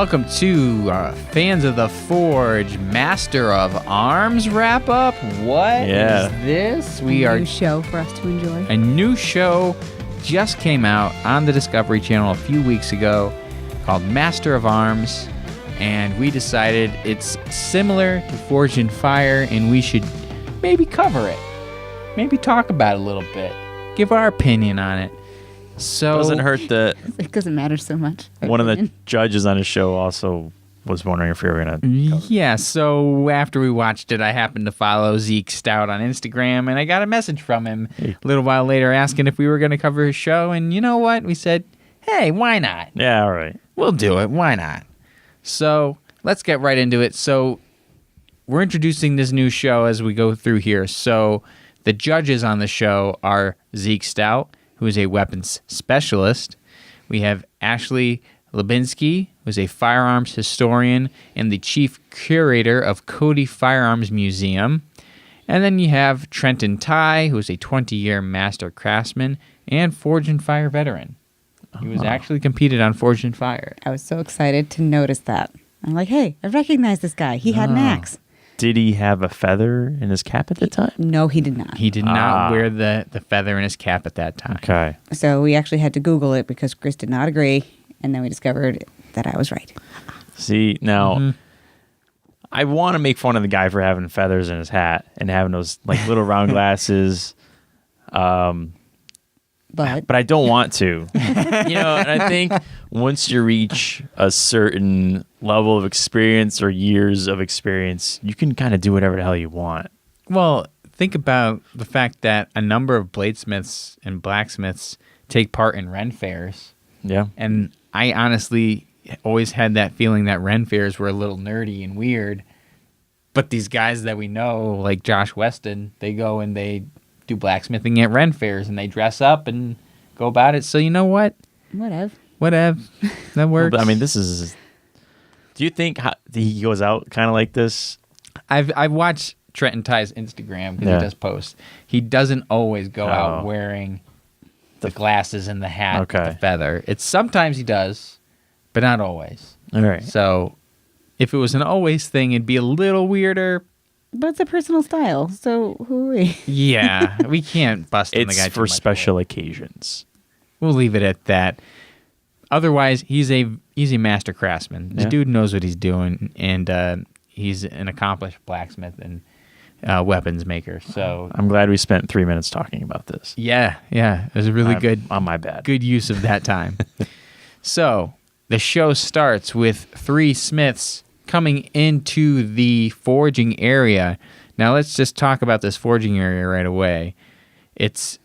welcome to Fans of the Forge Master of Arms wrap-up. What is this? A new show for us to enjoy. A new show just came out on the Discovery Channel a few weeks ago called Master of Arms, and we decided it's similar to Forged in Fire, and we should maybe cover it. Maybe talk about it a little bit. Give our opinion on it. So doesn't hurt that it doesn't matter so much. One of the judges on the show also was wondering if we were going to Yeah, so after we watched it, I happened to follow Zeke Stout on Instagram, and I got a message from him a little while later asking if we were going to cover his show, and you know what? We said, hey, why not? Yeah, all right. We'll do it. Why not? So let's get right into it. So we're introducing this new show as we go through here. So the judges on the show are Zeke Stout, who is a weapons specialist. We have Ashley Lubinsky, who is a firearms historian and the chief curator of Cody Firearms Museum. And then you have Trenton Ty, who is a 20-year master craftsman and Forged in Fire veteran. He was actually competed on Forged in Fire. I was so excited to notice that. I'm like, hey, I recognize this guy. He had an axe. Did he have a feather in his cap at the time? No, he did not. He did not wear the feather in his cap at that time. Okay. So we actually had to Google it because Chris did not agree, and then we discovered that I was right. See, now, I want to make fun of the guy for having feathers in his hat and having those like little round glasses. But I don't want to. And I think once you reach a certain level of experience or years of experience, you can kind of do whatever the hell you want. Well, think about the fact that a number of bladesmiths and blacksmiths take part in Ren fairs. Yeah. And I honestly always had that feeling that Ren fairs were a little nerdy and weird. But these guys that we know, like Josh Weston, they go and they do blacksmithing at Ren fairs and they dress up and go about it. So you know what? Whatever. That works. But I mean, this is... Do you think he goes out kind of like this? I've watched Trenton Ty's Instagram because he does post. He doesn't always go out wearing the glasses and the hat with the feather. It's sometimes he does, but not always. All right. So if it was an always thing, it'd be a little weirder. But it's a personal style, so who are we? Yeah, we can't bust on the guy It's too for much special occasions. We'll leave it at that. Otherwise, he's a master craftsman. The dude knows what he's doing, and he's an accomplished blacksmith and weapons maker. So I'm glad we spent 3 minutes talking about this. Yeah, it was a really good on my bad. Good use of that time. So the show starts with three smiths coming into the foraging area. Now let's just talk about this foraging area right away. It's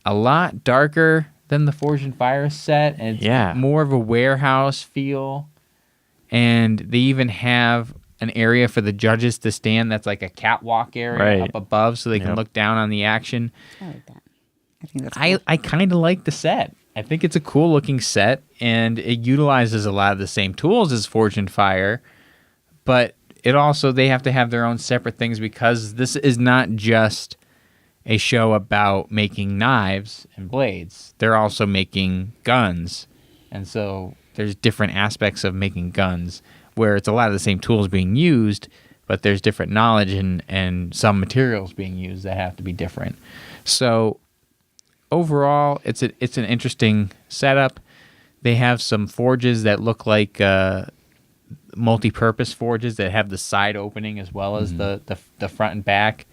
a lot darker than the Forged in Fire set, and it's more of a warehouse feel. And they even have an area for the judges to stand that's like a catwalk area up above so they can look down on the action. I like that. I think that's cool. I kind of like the set. I think it's a cool looking set, and it utilizes a lot of the same tools as Forged in Fire, but it also, they have to have their own separate things because this is not just a show about making knives and blades. They're also making guns, and so there's different aspects of making guns where it's a lot of the same tools being used, but there's different knowledge and some materials being used that have to be different. So overall, it's an interesting setup. They have some forges that look like multi-purpose forges that have the side opening as well as the front and back.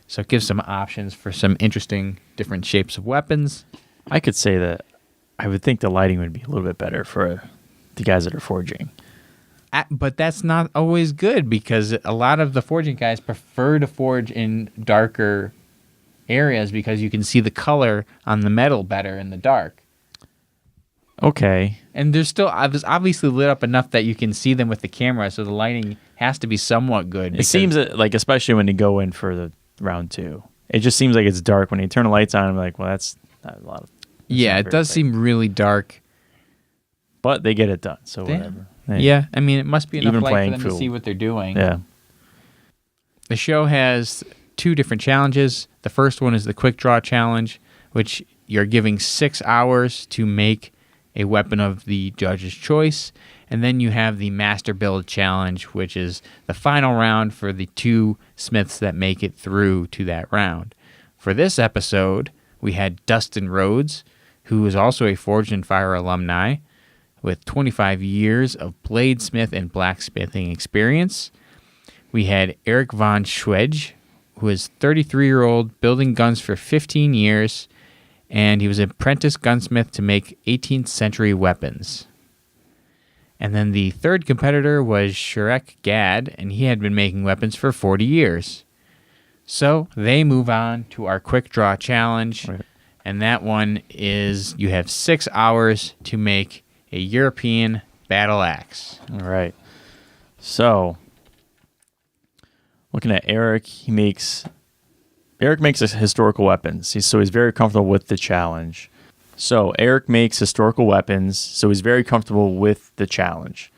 So it gives some options for some interesting different shapes of weapons. I could say that I would think the lighting would be a little bit better for the guys that are forging. But that's not always good because a lot of the forging guys prefer to forge in darker areas because you can see the color on the metal better in the dark. Okay. And there's obviously lit up enough that you can see them with the camera, so the lighting has to be somewhat good. It seems like, especially when you go in for the round two, it just seems like it's dark. When you turn the lights on, I'm like, well, that's not a lot of... Yeah, it does seem really dark. But they get it done, so whatever. Yeah, I mean, it must be enough Even light playing for them to field. see what they're doing. Yeah. The show has two different challenges. The first one is the quick draw challenge, which you're giving 6 hours to make a weapon of the judge's choice. And then you have the Master Build Challenge, which is the final round for the 2 smiths that make it through to that round. For this episode, we had Dustin Rhodes, who is also a Forged in Fire alumni with 25 years of bladesmith and blacksmithing experience. We had Eric von Schwedge, who is 33-year-old, building guns for 15 years, and he was an apprentice gunsmith to make 18th century weapons. And then the third competitor was Shrek Gad, and he had been making weapons for 40 years. So they move on to our quick draw challenge, Right. and that one is you have 6 hours to make a European battle axe. All right. So, looking at Eric, Eric makes historical weapons. He's very comfortable with the challenge. So Eric makes historical weapons, so he's very comfortable with the challenge.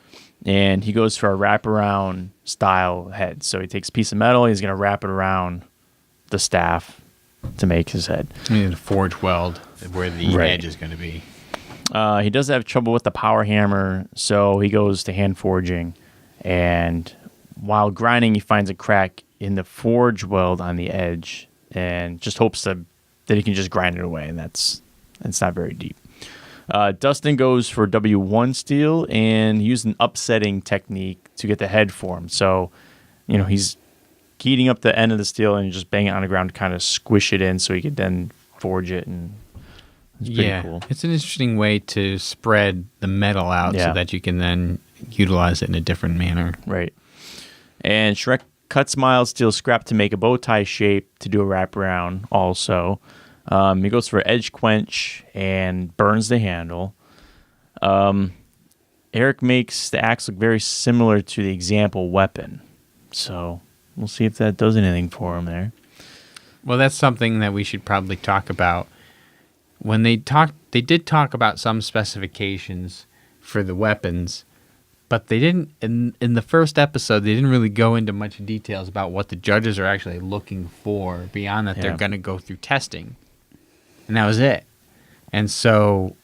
And he goes for a wraparound style head. So he takes a piece of metal, he's going to wrap it around the staff to make his head. You need a forge weld where the Right. edge is going to be. He does have trouble with the power hammer, so he goes to hand forging. And while grinding, he finds a crack in the forge weld on the edge and just hopes that he can just grind it away, and it's not very deep. Dustin goes for W1 steel and used an upsetting technique to get the head formed. So, he's heating up the end of the steel and just bang it on the ground to kind of squish it in so he could then forge it, and it's pretty cool. It's an interesting way to spread the metal out so that you can then utilize it in a different manner. Right. And Shrek cuts mild steel scrap to make a bow tie shape to do a wraparound also. He goes for edge quench and burns the handle. Eric makes the axe look very similar to the example weapon. So we'll see if that does anything for him there. Well, that's something that we should probably talk about. When they did talk about some specifications for the weapons, but they didn't, in the first episode, they didn't really go into much details about what the judges are actually looking for beyond that they're going to go through testing. And that was it. And so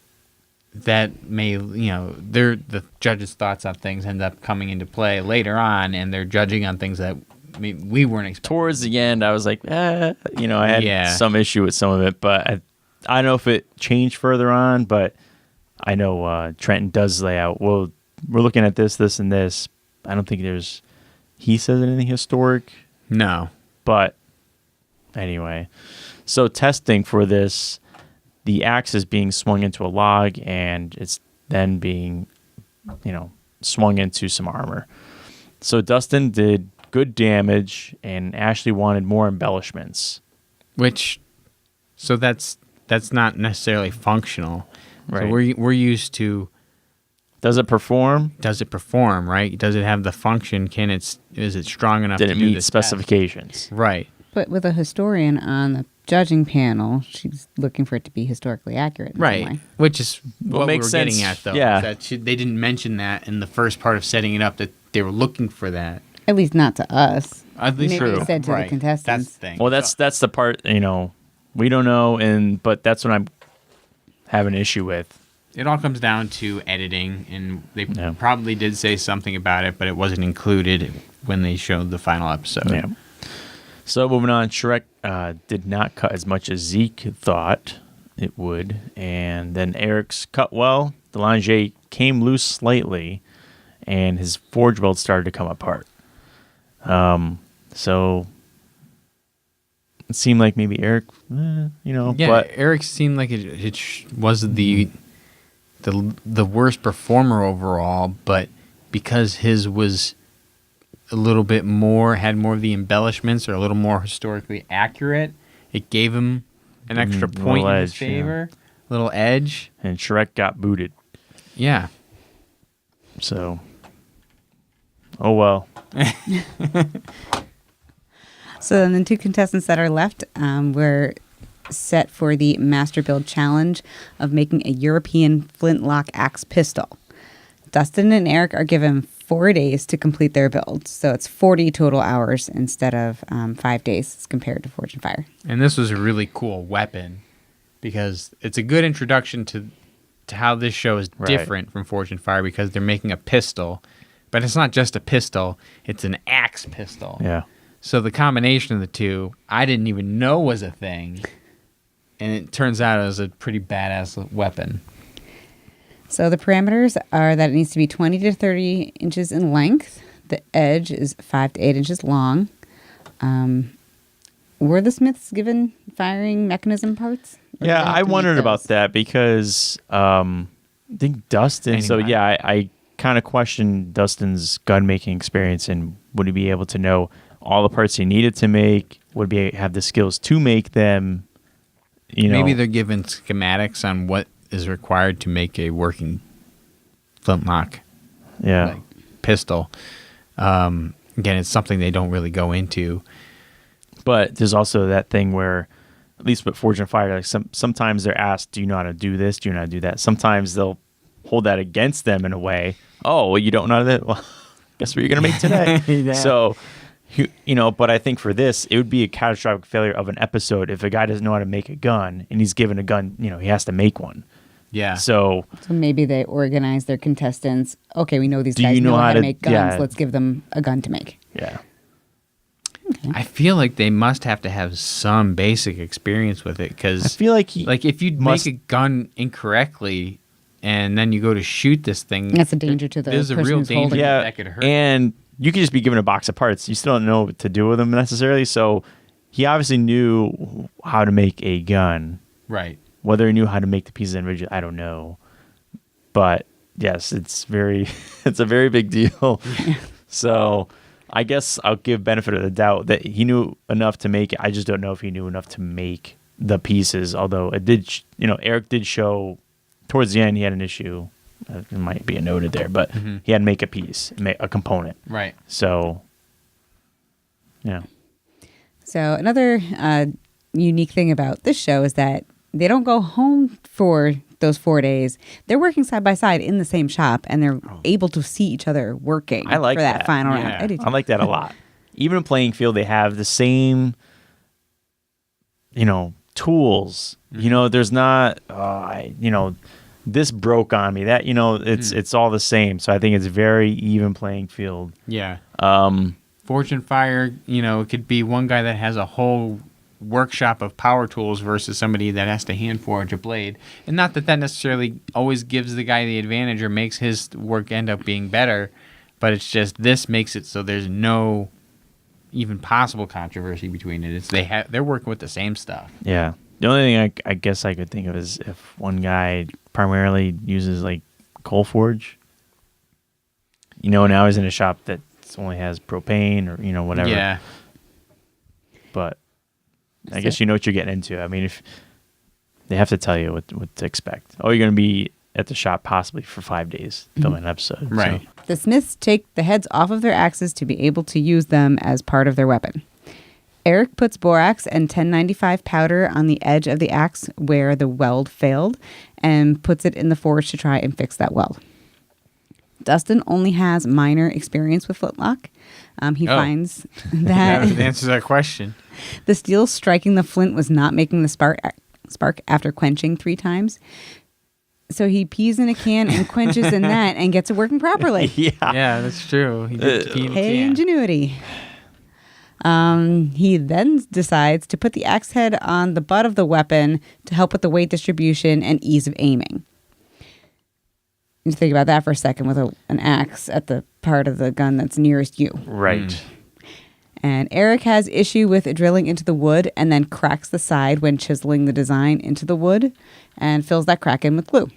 that may, the judges' thoughts on things end up coming into play later on, and they're judging on things that we weren't expecting. Towards the end, I was like, I had some issue with some of it, but I don't know if it changed further on, but I know Trenton does lay out, well, we're looking at this, and this. I don't think he says anything historic. No. But anyway, so testing for this, the axe is being swung into a log and it's then being, swung into some armor. So Dustin did good damage and Ashley wanted more embellishments. So that's not necessarily functional. Right. So we're used to. Does it perform? Does it perform, right? Does it have the function? Is it strong enough Did to it do meet this specifications? test? Right. But with a historian on the judging panel, she's looking for it to be historically accurate. In some Right. way. Which is what we makes were sense. getting at, though. Yeah. That they didn't mention that in the first part of setting it up, that they were looking for that. At least not to us. At least Maybe True. they said to right. the contestants. That's the thing. Well, that's the part, we don't know, but that's what I'm having an issue with. It all comes down to editing, and they Yeah. probably did say something about it, but it wasn't included when they showed the final episode. Yeah. So moving on, Shrek did not cut as much as Zeke thought it would, and then Eric's cut well. The lingerie came loose slightly, and his forge weld started to come apart. So it seemed like maybe Eric, Yeah, but Eric seemed like it was the worst performer overall, but because his was a little bit more, had more of the embellishments, or a little more historically accurate, it gave him an extra point in his edge, favor, little edge. and Shrek got booted. Yeah. So, oh well. So then the 2 contestants that are left were set for the Master Build Challenge of making a European Flintlock axe pistol. Dustin and Eric are given 4 days to complete their build. So it's 40 total hours instead of 5 days as compared to Forging Fire. And this was a really cool weapon because it's a good introduction to how this show is Right. different from Forging Fire because they're making a pistol, but it's not just a pistol; it's an axe pistol. Yeah. So the combination of the two, I didn't even know was a thing, and it turns out it was a pretty badass weapon. So the parameters are that it needs to be 20 to 30 inches in length. The edge is 5 to 8 inches long. Were the Smiths given firing mechanism parts? Or did Yeah, they have I to make wondered about those? that because I think Dustin. So Anyway. yeah, I kind of questioned Dustin's gun making experience and would he be able to know all the parts he needed to make? Would he have the skills to make them? Maybe they're given schematics on what is required to make a working flintlock yeah. pistol. Again, it's something they don't really go into. But there's also that thing where, at least with Forge and Fire, like sometimes they're asked, "Do you know how to do this? Do you know how to do that?" Sometimes they'll hold that against them in a way. Oh, well, you don't know how to do that? Well, guess what you're gonna make today. Yeah. So, but I think for this, it would be a catastrophic failure of an episode if a guy doesn't know how to make a gun and he's given a gun. He has to make one. Yeah. So So maybe they organize their contestants. Okay, we know these Do guys you know how how to to- make guns. yeah. Let's give them a gun to make. yeah, I feel like they must have to have some basic experience with it I because, feel like if you must- make a gun incorrectly and then you go to shoot this thing, That's a danger to the there's a person real who's danger holding it. yeah, that could hurt. and you could just be given a box of parts. You still don't know what to do with them necessarily. So he obviously knew how to make a gun. Right. Whether he knew how to make the pieces individually, I don't know. But yes, it's a very big deal. So I guess I'll give benefit of the doubt that he knew enough to make it. I just don't know if he knew enough to make the pieces. Although it did, Eric did show towards the end he had an issue. It might be noted there, but he had to make a piece, a component. Right. So, yeah. So another unique thing about this show is that they don't go home for those 4 days. They're working side by side in the same shop, and they're able to see each other working I like for that that. final Yeah. round. I do too. I like that a lot. Even in playing field, they have the same, tools. There's not, this broke on me. That it's all the same. So I think it's very even playing field. Yeah. Forge and Fire, it could be one guy that has a whole workshop of power tools versus somebody that has to hand forge a blade. And not that necessarily always gives the guy the advantage or makes his work end up being better, but it's just this makes it so there's no even possible controversy between it. It's they're working with the same stuff. Yeah. The only thing I guess I could think of is if one guy primarily uses like coal forge. Now he's in a shop that only has propane or whatever. Yeah. But I guess you know what you're getting into. I mean, if they have to tell you what to expect. Oh, you're going to be at the shop possibly for 5 days filming an episode. Right. So, The Smiths take the heads off of their axes to be able to use them as part of their weapon. Eric puts borax and 1095 powder on the edge of the axe where the weld failed and puts it in the forge to try and fix that weld. Dustin only has minor experience with Flintlock. He finds that That answers our question. the steel striking the flint was not making the spark after quenching 3 times. So he pees in a can and quenches in that and gets it working properly. yeah. Yeah, that's true. He did pee in a Hey, can. ingenuity. He then decides to put the axe head on the butt of the weapon to help with the weight distribution and ease of aiming. You think about that for a second with an axe at the part of the gun that's nearest you. Right. And Eric has issue with drilling into the wood and then cracks the side when chiseling the design into the wood and fills that crack in with glue.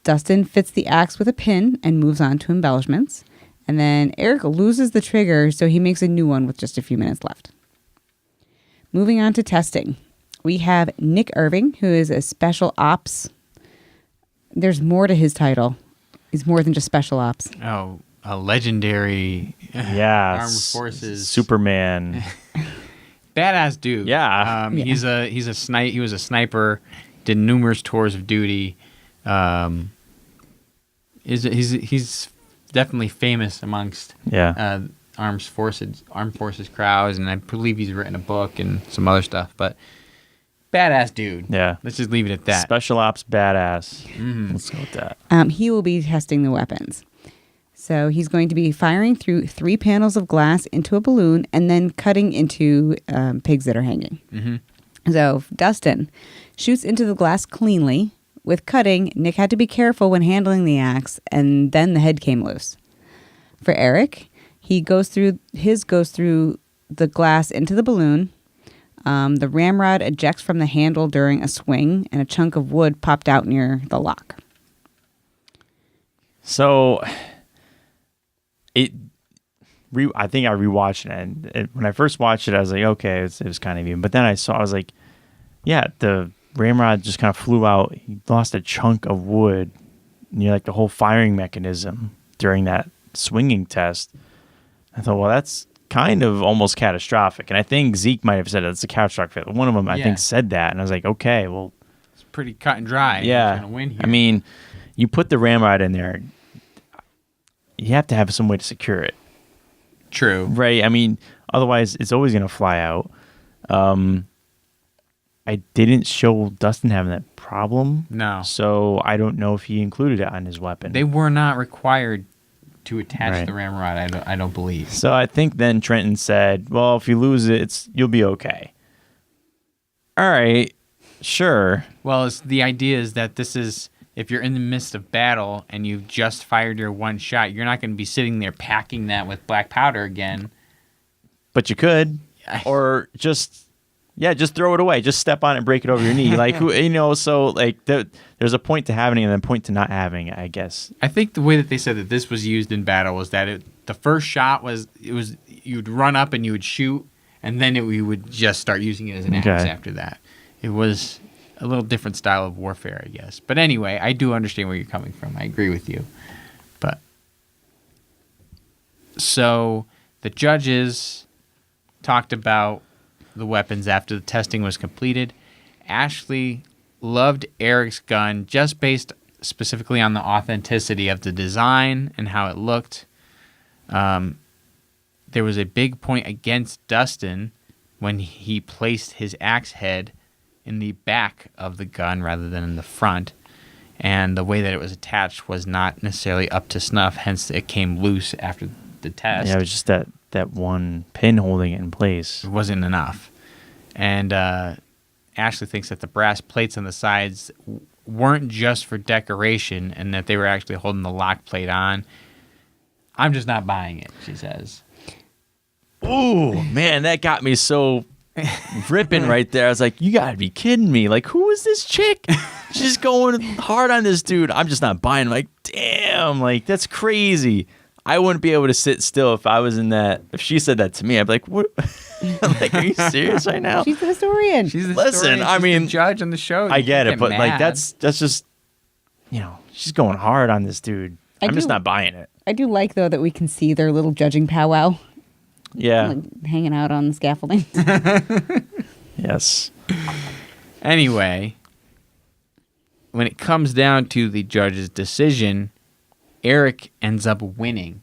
Dustin fits the axe with a pin and moves on to embellishments. And then Eric loses the trigger, so he makes a new one with just a few minutes left. Moving on to testing. We have Nick Irving, who is a special ops. There's more to his title. He's more than just special ops. Oh, a legendary Yeah. armed forces Superman. badass dude. Yeah. He was a sniper, did numerous tours of duty. He's definitely famous amongst Yeah. armed forces crowds, and I believe he's written a book and some other stuff. But badass dude. Yeah. Let's just leave it at that. Special ops badass. Let's go with that. He will be testing the weapons. So he's going to be firing through 3 panels of glass into a balloon and then cutting into pigs that are hanging. So Dustin shoots into the glass cleanly. With cutting, Nick had to be careful when handling the axe, and then the head came loose. For Eric, he goes through the glass into the balloon. The ramrod ejects from the handle during a swing, and a chunk of wood popped out near the lock. So, I think I rewatched it, and when I first watched it, I was like, okay, it was kind of even. But then I was like, yeah, the ramrod just kind of flew out. He lost a chunk of wood near like the whole firing mechanism during that swinging test. I thought, well, that's kind of almost catastrophic. And I think Zeke might have said it's a catastrophic failure. One of them, I think, said that. And I was like, okay, well. It's pretty cut and dry. Yeah. Who's gonna win here? I mean, you put the ramrod in there, you have to have some way to secure it. True. Right? I mean, otherwise, it's always going to fly out. I didn't show Dustin having that problem. No. So I don't know if he included it on his weapon. They were not required to attach Right. the ramrod, I don't believe. So I think then Trenton said, well, if you lose it, you'll be okay. All right. Sure. Well, the idea is that this is, if you're in the midst of battle and you've just fired your one shot, you're not going to be sitting there packing that with black powder again. But you could. Or just throw it away. Just step on it and break it over your knee. Like, so like there's a point to having it and then a point to not having it, I guess. I think the way that they said that this was used in battle was that the first shot was you'd run up and you would shoot, and then you would just start using it as an axe after that. It was a little different style of warfare, I guess. But anyway, I do understand where you're coming from. I agree with you. But so the judges talked about the weapons after the testing was completed. Ashley loved Eric's gun just based specifically on the authenticity of the design and how it looked. There was a big point against Dustin when he placed his axe head in the back of the gun rather than in the front, and the way that it was attached was not necessarily up to snuff, hence it came loose after the test. Yeah, it was just that one pin holding it in place. It wasn't enough. And Ashley thinks that the brass plates on the sides weren't just for decoration and that they were actually holding the lock plate on. I'm just not buying it, she says. Ooh, man, that got me so ripping right there. I was like, you gotta be kidding me. Like, who is this chick? She's going hard on this dude. I'm just not buying. I'm like, damn, like, that's crazy. I wouldn't be able to sit still if I was in that. If she said that to me, I'd be like, what? Like, are you serious right now? She's the historian. She's the Listen, historian. I She's mean, the judge on the show. I You get can't it, but like mad. that's just, she's going hard on this dude. I'm just not buying it. I do like, though, that we can see their little judging powwow. Yeah. Like, hanging out on the scaffolding. Yes. Anyway, when it comes down to the judge's decision, Eric ends up winning.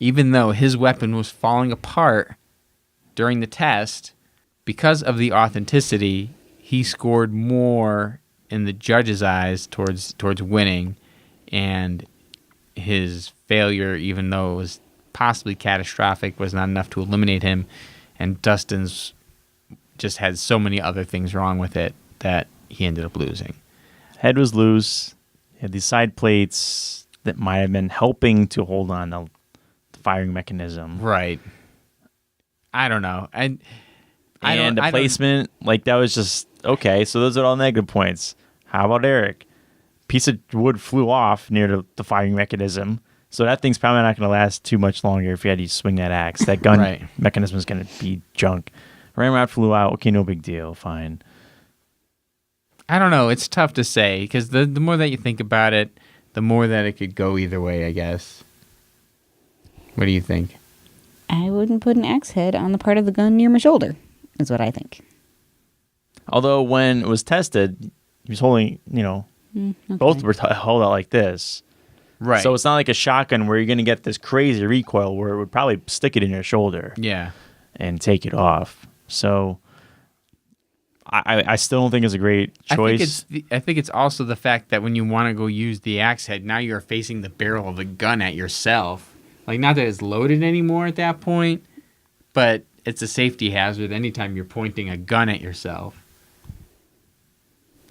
Even though his weapon was falling apart during the test, because of the authenticity, he scored more in the judge's eyes towards winning, and his failure, even though it was possibly catastrophic, was not enough to eliminate him, and Dustin's just had so many other things wrong with it that he ended up losing. Head was loose. He had these side plates that might have been helping to hold on the firing mechanism. Right. I don't know. And the placement, like, that was just, okay, so those are all negative points. How about Eric? Piece of wood flew off near the firing mechanism, so that thing's probably not going to last too much longer if you had to swing that axe. That gun mechanism is going to be junk. Ramrod flew out. Okay, no big deal. Fine. I don't know. It's tough to say, because the more that you think about it, the more that it could go either way, I guess. What do you think? I wouldn't put an axe head on the part of the gun near my shoulder, is what I think. Although when it was tested, he was holding, Okay. both were held out like this. Right. So it's not like a shotgun where you're going to get this crazy recoil where it would probably stick it in your shoulder Yeah. and take it off. So I still don't think it's a great choice. I think it's also the fact that when you want to go use the axe head, now you're facing the barrel of the gun at yourself. Like, not that it's loaded anymore at that point, but it's a safety hazard anytime you're pointing a gun at yourself.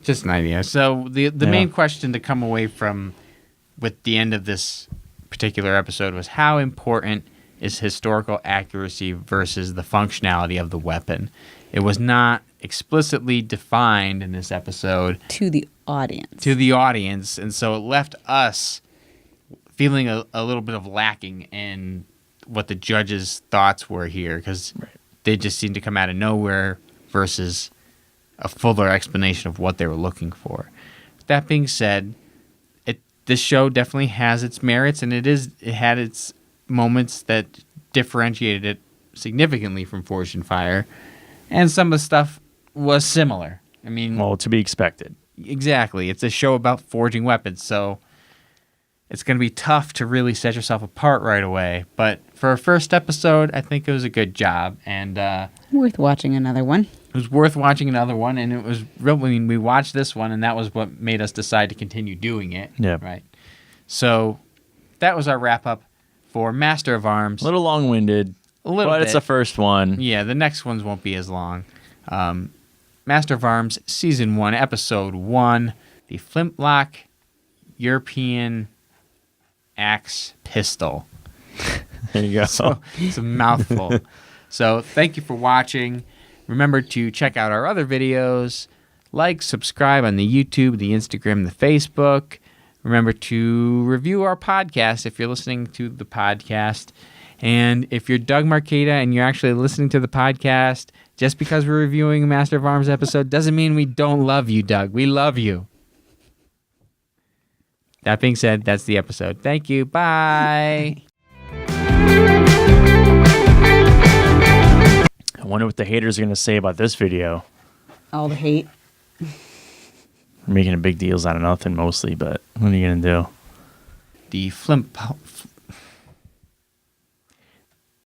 Just an idea. So the main question to come away from with the end of this particular episode was, how important is historical accuracy versus the functionality of the weapon? It was not explicitly defined in this episode To the audience. And so it left us feeling a little bit of lacking in what the judges' thoughts were here, because they just seemed to come out of nowhere versus a fuller explanation of what they were looking for. That being said, this show definitely has its merits, and it had its moments that differentiated it significantly from Forged in Fire, and some of the stuff was similar. I mean, Well, to be expected. Exactly. It's a show about forging weapons, so it's going to be tough to really set yourself apart right away. But for a first episode, I think it was a good job, and Worth watching another one. it was worth watching another one. And it was real. I mean, we watched this one, and that was what made us decide to continue doing it. Yeah. Right. So that was our wrap up for Master of Arms. A little long-winded, But but it's the first one. Yeah, the next ones won't be as long. Master of Arms, Season 1, Episode 1, the Flintlock European Axe Pistol. There you go. So it's a mouthful. So thank you for watching. Remember to check out our other videos. Like, subscribe on the YouTube, the Instagram, the Facebook. Remember to review our podcast if you're listening to the podcast. And if you're Doug Marqueta and you're actually listening to the podcast, just because we're reviewing a Master of Arms episode doesn't mean we don't love you, Doug. We love you. That being said, that's the episode. Thank you. Bye. I wonder what the haters are going to say about this video. All the hate. We're making a big deals out of nothing mostly, but what are you going to do? The